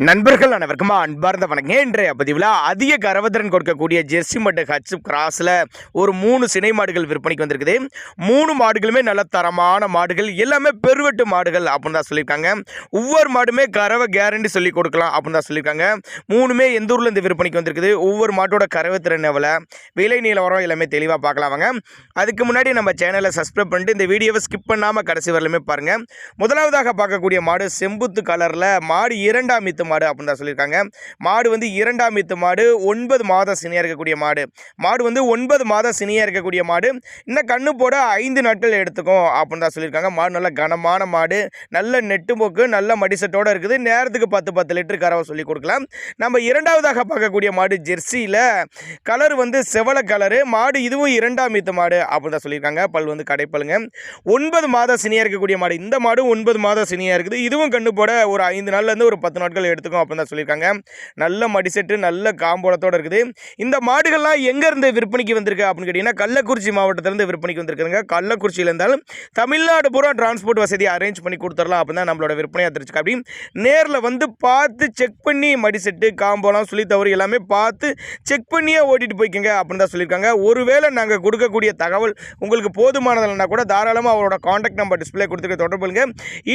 நண்பர்கள் அனைவருக்கும் அன்பார்ந்த வணக்கம். இன்றைய பதிவில் அதிக கரவத்திறன் கொடுக்கக்கூடிய ஜெர்சி மட்டு ஹச் கிராஸில் ஒரு 3 சினை மாடுகள் விற்பனைக்கு வந்திருக்குது. 3 மாடுகளுமே நல்ல தரமான மாடுகள், எல்லாமே பெருவெட்டு மாடுகள் அப்படின்னு தான் சொல்லியிருக்காங்க. ஒவ்வொரு மாடுமே கறவை கேரண்டி சொல்லி கொடுக்கலாம் அப்படின்னு தான் சொல்லியிருக்காங்க. 3மே எந்த ஊரில் இந்த விற்பனைக்கு வந்திருக்குது, ஒவ்வொரு மாட்டோட கறவைத்திறன் எவ்வளோ, விலை நிலவரம் எல்லாமே தெளிவாக பார்க்கலாம் வாங்க. அதுக்கு முன்னாடி நம்ம சேனலை சப்ஸ்கிரைப் பண்ணிட்டு இந்த வீடியோவை ஸ்கிப் பண்ணாமல் கடைசி வரலுமே பாருங்கள். முதலாவதாக பார்க்கக்கூடிய மாடு செம்புத்து கலரில் மாடு 2ஆம் ஈத்து மாடு அப்படின்னு தான் சொல்லியிருக்காங்க. மாடு வந்து 2ஆம் ஈத்து மாடு, 9 மாத சினியாக இருக்கக்கூடிய மாடு. மாடு வந்து 9 மாத சினியாக இருக்கக்கூடிய மாடு. இன்னும் கண்ணு போட 5 நாட்கள் எடுத்துக்கும் அப்படின்னு தான் சொல்லியிருக்காங்க. மாடு நல்ல கனமான மாடு, நல்ல நெட்டு போக்கு, நல்ல மடிசட்டோடு இருக்குது. நேரத்துக்கு 10 லிட்டர் கறவை சொல்லி கொடுக்கலாம். நம்ம இரண்டாவதாக பார்க்கக்கூடிய மாடு ஜெர்சியில் கலர் வந்து செவலை கலரு மாடு. இதுவும் 2ஆம் ஈத்து மாடு அப்படின்னு தான் சொல்லியிருக்காங்க. பல் வந்து கடைப்பலுங்க. 9 மாத சினியாக இருக்கக்கூடிய மாடு. இந்த மாடும் 9 மாத சினியாக இருக்குது. இதுவும் கண்ணு போட ஒரு 5 நாள்லேருந்து ஒரு 10 நாட்கள் எடுத்துக்கும் அப்படின்னு தான் சொல்லியிருக்காங்க. நல்ல மடிசெட்டு, நல்ல காம்போலத்தோடு இருக்குது. இந்த மாடுகள்லாம் எங்கேருந்து விற்பனைக்கு வந்திருக்கு அப்படின்னு கேட்டிங்கன்னா கள்ளக்குறிச்சி மாவட்டத்திலேருந்து விற்பனைக்கு வந்திருக்குதுங்க. கள்ளக்குறிச்சியில் இருந்தாலும் தமிழ்நாடு பூரா டிரான்ஸ்போர்ட் வசதி அரேஞ்ச் பண்ணி கொடுத்துடலாம் அப்படின்னு தான் நம்மளோட விற்பனையாக தெரிஞ்சுக்க. அப்படி நேரில் வந்து பார்த்து செக் பண்ணி மடிசெட்டு, காம்போலாம் சொல்லி தவறு எல்லாமே பார்த்து செக் பண்ணியே ஓட்டிகிட்டு போய்க்கங்க அப்படின்னு தான் சொல்லியிருக்காங்க. ஒருவேளை நாங்கள் கொடுக்கக்கூடிய தகவல் உங்களுக்கு போதுமானதுனா கூட தாராளமாக அவரோட காண்டாக்ட் நம்பர் டிஸ்பிளே கொடுத்துருக்க தொடர்புங்க.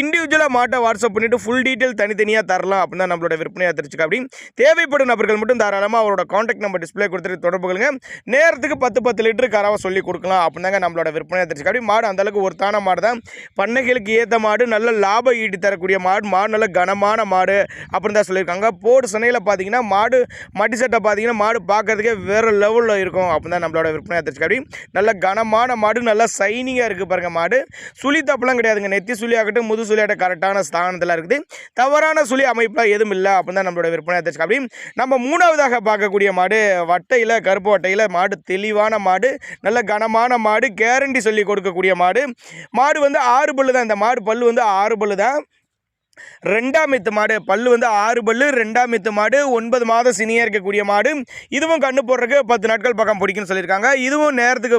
இண்டிவிஜுவலாக மாட்டை வாட்ஸ்அப் பண்ணிவிட்டு ஃபுல் டீட்டெயில் தனித்தனியாக தரலாம் அப்படின்னு தான் நம்மளோட விற்பனையாக தெரிஞ்சுக்க. அப்படி தேவைப்படும் நபர்கள் மட்டும் தாராளமாக அவரோட காண்டாக்ட் நம்பர் டிஸ்பிளே கொடுத்துட்டு தொடர்புகளுங்க. நேரத்துக்கு 10 லிட்டர் கறவை சொல்லி கொடுக்கலாம் அப்படின்னாங்க நம்மளோட விற்பனையாக தெரிஞ்சுக்க. அப்படி மாடு அந்தளவுக்கு ஒருத்தான மாடு தான். பண்ணைகளுக்கு ஏற்ற மாடு, நல்ல லாபம் ஈட்டி தரக்கூடிய மாடு. மாடு நல்ல கனமான மாடு அப்படின்னு தான் சொல்லியிருக்காங்க. போடு சனையில் பார்த்தீங்கன்னா மாடு மடி சட்டை பார்த்தீங்கன்னா மாடு பார்க்கறதுக்கே வேறு லெவலில் இருக்கும் அப்படின்னு தான் நம்மளோட விற்பனையாக தெரிஞ்சுக்க. அப்படி நல்ல கனமான மாடு, நல்லா சைனிங்காக இருக்குது பாருங்கள். மாடு சுழி தப்பெல்லாம் கிடையாதுங்க. நெத்தி சுழி ஆகட்டும், முது சுழியாகட்டும் கரெக்டான ஸ்தானத்தில் இருக்குது. தவறான சுழி அமைப்பில் எதுவும் இல்லை அப்படின்னு தான் நம்மளோட விற்பனை தெரிஞ்சுக்க. அப்படி நம்ம 3ஆவதாக பார்க்கக்கூடிய மாடு வட்டையில், கருப்பு வட்டையில் மாடு, தெளிவான மாடு, நல்ல கனமான மாடு, கேரண்டி சொல்லி கொடுக்கக்கூடிய மாடு. மாடு வந்து 6 பல்லு தான். இந்த மாடு பல்லு வந்து 6 பல்லு தான். 2ஆம் ஈத்து மாடு. பல்லு வந்து 6 பல்லு, 2ஆம் ஈத்து மாடு, 9 மாதம் சினியாக இருக்கக்கூடிய மாடு. இதுவும் கண்ணு போடுறதுக்கு 10 நாட்கள் பக்கம் பிடிக்குன்னு சொல்லியிருக்காங்க. இதுவும் நேரத்துக்கு,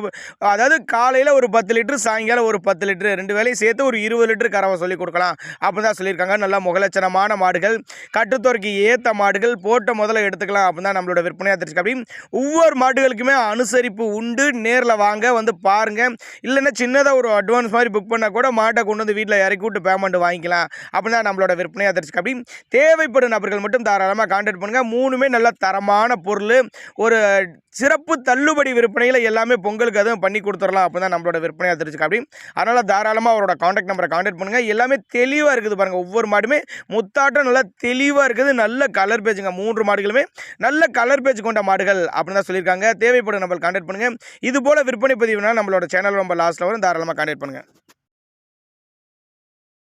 அதாவது காலையில் ஒரு 10 லிட்டர், சாயங்காலம் ஒரு 10 லிட்டர், 2 வேலையும் சேர்த்து ஒரு 20 லிட்டர் கறவை சொல்லி கொடுக்கலாம் அப்படின்னு தான் சொல்லியிருக்காங்க. நல்லா முகலட்சணமான மாடுகள், கட்டுத்தோரைக்கு ஏற்ற மாடுகள், போட்ட முதல்ல எடுத்துக்கலாம் அப்படின்னு தான் நம்மளோட விற்பனையாக தெரிஞ்சுக்க. அப்படி ஒவ்வொரு மாடுகளுக்குமே அனுசரிப்பு உண்டு. நேரில் வாங்க, வந்து பாருங்கள். இல்லைன்னா சின்னதாக ஒரு அட்வான்ஸ் மாதிரி புக் பண்ணால் கூட மாட்டை கொண்டு வந்து வீட்டில் இறக்கி விட்டு பேமெண்ட் வாங்கிக்கலாம் அப்படின்னு நம்மளோட விற்பனையாக தெரிஞ்சுக்க. அப்படி தேவைப்படும் நபர்கள் மட்டும் தாராளமாக கான்டாக்ட் பண்ணுங்கள். 3மே நல்ல தரமான பொருள். ஒரு சிறப்பு தள்ளுபடி விற்பனையில் எல்லாமே பொங்கலுக்கு அதுவும் பண்ணி கொடுத்துடலாம் அப்போ தான் நம்மளோட விற்பனையாக தெரிஞ்சுக்க. அப்படி அதனால் தாராளமாக அவரோட கான்டாக்ட் நம்பரை கான்டாக்ட் பண்ணுங்கள். எல்லாமே தெளிவாக இருக்குது பாருங்கள். ஒவ்வொரு மாடுமே முத்தாட்டம் நல்லா தெளிவாக இருக்குது. நல்ல கலர் பேஜுங்க. 3 மாடுகளுமே நல்ல கலர் பேஜ் கொண்ட மாடுகள் அப்படின்னு தான் சொல்லியிருக்காங்க. தேவைப்படும் நம்பர் கான்டாக்ட் பண்ணுங்கள். இது போல் விற்பனை பதிவுனா நம்மளோட சேனல் ரொம்ப லாஸ்ட்டில் வரும். தாராளமாக கான்டாக்ட் பண்ணுங்கள்.